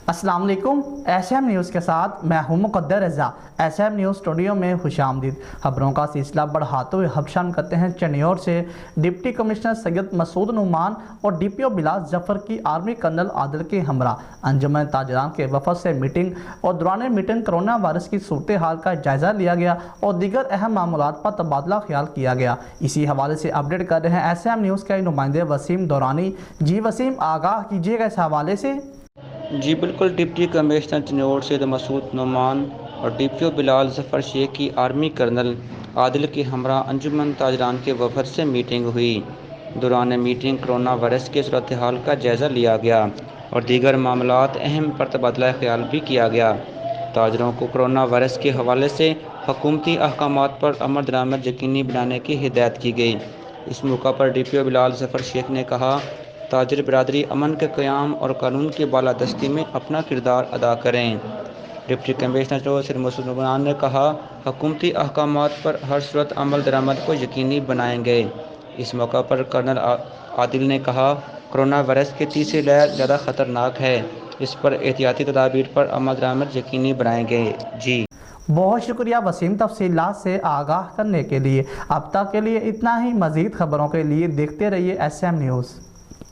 अस्सलाम वालेकुम। SM news के साथ मैं हूं मुक़द्दर रज़ा। SM न्यूज़ स्टूडियो में खुशामदीद। खबरों का सिलसिला बढ़ाते हुए हबशान करते हैं चनियोर से। डिप्टी कमिश्नर सैयद मसूद नुमान और DPO बिलाल जफर की आर्मी कर्नल आदिल के हमरा अंजुमन ताजरान के वफद से मीटिंग और दौरान मीटिंग कोरोना वायरस की सूरत हाल का जायज़ा लिया गया और दीगर अहम मामलात पर तबादला ख्याल किया गया। इसी हवाले से अपडेट कर रहे हैं SM न्यूज़ के नुमाइंदे वसीम दौरानी। जी वसीम, आगाह कीजिएगा इस हवाले से। जी बिल्कुल। डिप्टी कमिश्नर चनियोर सैयद मसूद नुमान और DPO बिलाल जफर शेख की आर्मी कर्नल आदिल के हमरा अंजुमन ताजरान के वफद से मीटिंग हुई। दौरान मीटिंग कोरोना वायरस के सूरत हाल का जायज़ा लिया गया और दीगर मामलात अहम पर तबादला ख्याल भी किया गया। ताजरों को कोरोना वायरस के हवाले से हुकूमती अहकामात पर अमल दरामद यकीनी बनाने की हिदायत की गई। इस मौका पर DPO बिलाल जफर शेख ने कहा, ताजिर बरादरी अमन के क़याम और कानून की बालादस्ती में अपना किरदार अदा करें। डिप्टी कमिश्नर सैयद मसूद नुमान ने कहा, हुकूमती अहकामात पर हर सूरत अमल दरामद को यकीनी बनाएंगे। इस मौका पर कर्नल आदिल ने कहा, कोरोना वायरस की तीसरी लहर ज़्यादा ख़तरनाक है, इस पर एहतियाती तदाबीर पर अमल दरामद यकीनी बनाएंगे। जी बहुत शुक्रिया वसीम, तफसीलात से आगाह करने के लिए। अब तक के लिए इतना ही। मज़ीद खबरों के लिए देखते रहिए SM न्यूज़।